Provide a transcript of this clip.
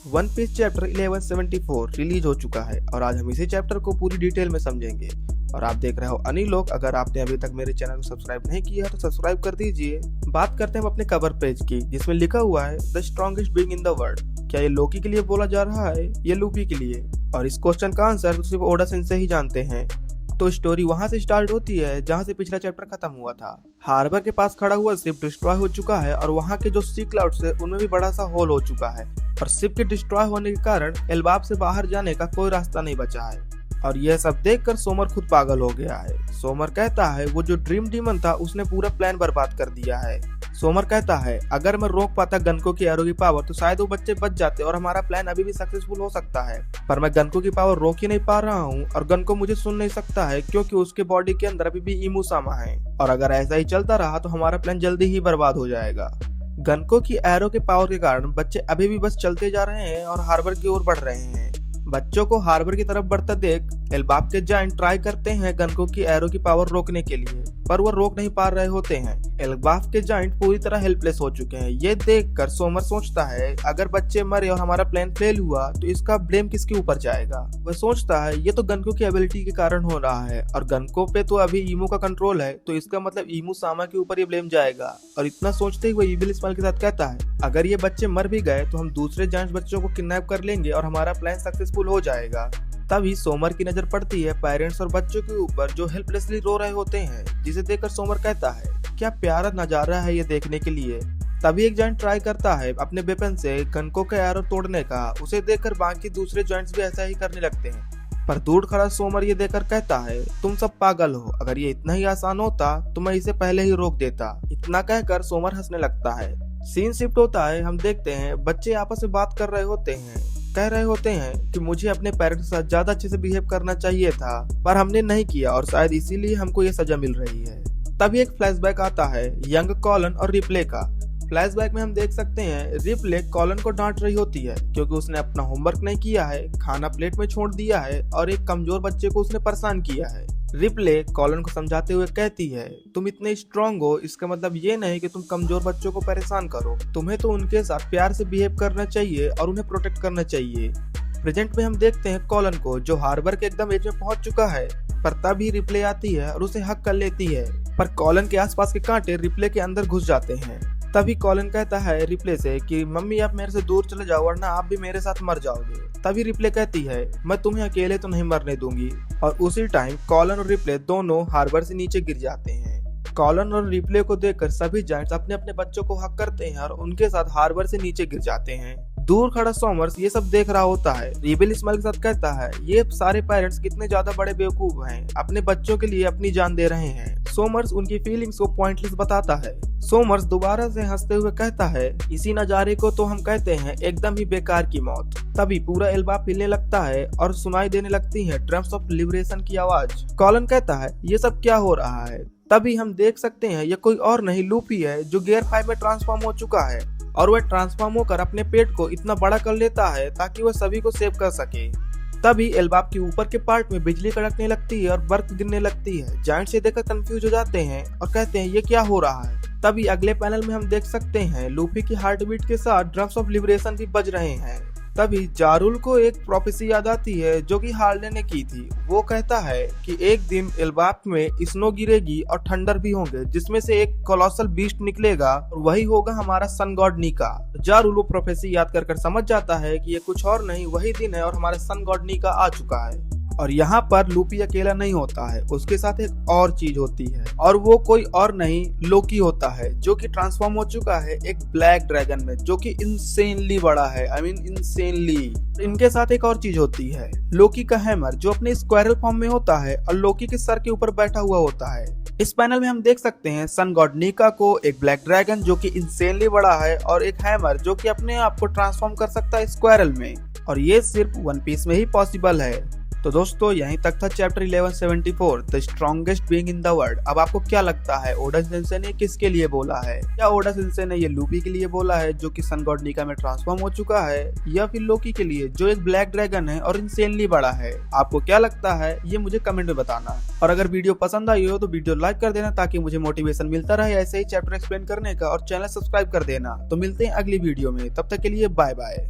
One piece chapter 1174 release हो चुका है और आज हम इसी चैप्टर को पूरी डिटेल में समझेंगे। और आप देख रहे हो अनिलोक। अगर आपने अभी तक मेरे चैनल को सब्सक्राइब नहीं किया है तो सब्सक्राइब कर दीजिए। बात करते हैं हम अपने कवर पेज की, जिसमें लिखा हुआ है the strongest being in the world. क्या ये लोकी के लिए बोला जा रहा है, ये लूफी के लिए? और इस क्वेश्चन का आंसर सिर्फ ओडा सेंसेई ही जानते हैं। तो स्टोरी वहां से स्टार्ट होती है जहां से पिछला चैप्टर खत्म हुआ था। हार्बर के पास खड़ा हुआ शिप डिस्ट्रॉय हो चुका है और वहां के जो सी क्लाउड्स है उनमें भी बड़ा सा होल हो चुका है और शिप के डिस्ट्रॉय होने के कारण एल्बाब से बाहर जाने का कोई रास्ता नहीं बचा है। और यह सब देखकर सोमर खुद पागल हो गया है। सोमर कहता है वो जो ड्रीम डीमन था उसने पूरा प्लान बर्बाद कर दिया है। सोमर कहता है अगर मैं रोक पाता गनको की एरो की पावर तो शायद वो बच्चे बच जाते और हमारा प्लान अभी भी सक्सेसफुल हो सकता है, पर मैं गनको की पावर रोक ही नहीं पा रहा हूँ और गनको मुझे सुन नहीं सकता है क्योंकि उसके बॉडी के अंदर अभी भी इमूसामा है और अगर ऐसा ही चलता रहा तो हमारा प्लान जल्दी ही बर्बाद हो जाएगा। गनको की एरो के पावर के कारण बच्चे अभी भी बस चलते जा रहे हैं और हार्बर की ओर बढ़ रहे हैं। बच्चों को हार्बर की तरफ बढ़ता देख एल्बाब के जायंट ट्राई करते हैं गनको की एरो की पावर रोकने के लिए, पर वो रोक नहीं पा रहे होते हैं। एल्बाब के जायंट पूरी तरह हेल्पलेस हो चुके हैं। ये देखकर सोमर सोचता है अगर बच्चे मरे और हमारा प्लान फेल हुआ तो इसका ब्लेम किसके ऊपर जाएगा। वह सोचता है ये तो गनको की एबिलिटी के कारण हो रहा है और गनको पे तो अभी ईमो का कंट्रोल है, तो इसका मतलब ईमो सामा के ऊपर ये ब्लेम जाएगा। और इतना सोचते ही वो इविल स्माइल के साथ कहता है अगर ये बच्चे मर भी गए तो हम दूसरे जायंट बच्चों को किडनैप कर लेंगे और हमारा प्लान सक्सेसफुल हो जाएगा। तभी सोमर की नजर पड़ती है पेरेंट्स और बच्चों के ऊपर जो हेल्पलेसली रो रहे होते हैं, जिसे देखकर सोमर कहता है क्या प्यारा नजारा है ये देखने के लिए। तभी एक जॉइंट ट्राई करता है अपने वेपन से गनको का एरो तोड़ने का। उसे देखकर बाकी दूसरे जॉइंट्स भी ऐसा ही करने लगते हैं, पर दूर खड़ा सोमर ये देखकर कहता है तुम सब पागल हो, अगर ये इतना ही आसान होता तो मैं इसे पहले ही रोक देता। इतना कहकर सोमर हंसने लगता है। सीन शिफ्ट होता है, हम देखते हैं बच्चे आपस में बात कर रहे होते हैं, कह रहे होते हैं कि मुझे अपने पेरेंट्स के साथ ज्यादा अच्छे से बिहेव करना चाहिए था पर हमने नहीं किया और शायद इसीलिए हमको ये सजा मिल रही है। तभी एक फ्लैशबैक आता है यंग कॉलन और रिप्ले का। फ्लैशबैक में हम देख सकते हैं रिप्ले कॉलन को डांट रही होती है क्योंकि उसने अपना होमवर्क नहीं किया है, खाना प्लेट में छोड़ दिया है और एक कमजोर बच्चे को उसने परेशान किया है। रिप्ले कॉलन को समझाते हुए कहती है तुम इतने स्ट्रांग हो इसका मतलब ये नहीं कि तुम कमजोर बच्चों को परेशान करो, तुम्हें तो उनके साथ प्यार से बिहेव करना चाहिए और उन्हें प्रोटेक्ट करना चाहिए। प्रेजेंट में हम देखते हैं कॉलन को जो हार्बर के एकदम एज में पहुंच चुका है, पर तभी रिप्ले आती है और उसे हक कर लेती है, पर कॉलन के आसपास के कांटे रिप्ले के अंदर घुस जाते हैं। तभी कॉलन कहता है रिप्ले से कि मम्मी आप मेरे से दूर चले जाओ वरना आप भी मेरे साथ मर जाओगे। तभी रिप्ले कहती है मैं तुम्हें अकेले तो नहीं मरने दूंगी और उसी टाइम कॉलन और रिप्ले दोनों हार्बर से नीचे गिर जाते हैं। कॉलन और रिप्ले को देखकर सभी जायंट्स अपने अपने बच्चों को हक करते हैं और उनके साथ हार्बर से नीचे गिर जाते हैं। दूर खड़ा सोमर्स ये सब देख रहा होता है। रिबेल स्माइल के साथ कहता है ये सारे पेरेंट्स कितने ज्यादा बड़े बेवकूफ हैं, अपने बच्चों के लिए अपनी जान दे रहे हैं। सोमर्स उनकी फीलिंग्स को पॉइंटलेस बताता है। सोमर्स दोबारा से हंसते हुए कहता है इसी नजारे को तो हम कहते हैं एकदम ही बेकार की मौत। तभी पूरा एल्बाब हिलने लगता है और सुनाई देने लगती है ड्रम्स ऑफ लिबरेशन की आवाज। कॉलन कहता है ये सब क्या हो रहा है। तभी हम देख सकते हैं ये कोई और नहीं लूफी है जो गियर 5 में ट्रांसफॉर्म हो चुका है और वह ट्रांसफॉर्म होकर अपने पेट को इतना बड़ा कर लेता है ताकि वह सभी को सेव कर सके। तभी एल्बाब के ऊपर के पार्ट में बिजली कड़कने लगती है और बर्फ गिरने लगती है। जायंट से देखकर कंफ्यूज हो जाते हैं और कहते हैं ये क्या हो रहा है। तभी अगले पैनल में हम देख सकते हैं लूफी की हार्ट बीट के साथ ड्रम्स ऑफ लिबरेशन भी बज रहे हैं। तभी जारुल को एक प्रोफेसी याद आती है जो कि हार्ले ने की थी। वो कहता है कि एक दिन एल्बाब में स्नो गिरेगी और थंडर भी होंगे जिसमें से एक कोलोसल बीस्ट निकलेगा और वही होगा हमारा सन गॉड नीका। जारुल वो प्रोफेसी याद कर समझ जाता है कि ये कुछ और नहीं वही दिन है और हमारा सन गॉड नीका आ चुका है। और यहाँ पर लूफी अकेला नहीं होता है, उसके साथ एक और चीज होती है और वो कोई और नहीं लोकी होता है जो कि ट्रांसफॉर्म हो चुका है एक ब्लैक ड्रैगन में जो कि इंसेनली बड़ा है। I mean insanely. इनके साथ एक और चीज होती है लोकी का हैमर जो अपने स्क्वायरल फॉर्म में होता है और लोकी के सर के ऊपर बैठा हुआ होता है। इस पैनल में हम देख सकते हैं सन गॉड नीका को, एक ब्लैक ड्रैगन जो कि इंसेनली बड़ा है और एक हैमर जो कि अपने आप को ट्रांसफॉर्म कर सकता है स्क्वायरल में, और ये सिर्फ वन पीस में ही पॉसिबल है। तो दोस्तों यहीं तक था chapter 1174 the strongest being in the world. अब आपको क्या लगता है ओडा सेंसेई ने किसके लिए बोला है? क्या ओडा सेंसेई ने ये लूफी के लिए बोला है जो कि सन गॉड नीका में ट्रांसफॉर्म हो चुका है, या फिर लोकी के लिए जो एक ब्लैक ड्रैगन है और इंसेनली बड़ा है? आपको क्या लगता है ये मुझे कमेंट में बताना। और अगर वीडियो पसंद आई हो तो वीडियो लाइक कर देना ताकि मुझे मोटिवेशन मिलता रहे ऐसे ही चैप्टर एक्सप्लेन करने का, और चैनल सब्सक्राइब कर देना। तो मिलते हैं अगली वीडियो में, तब तक के लिए बाय बाय।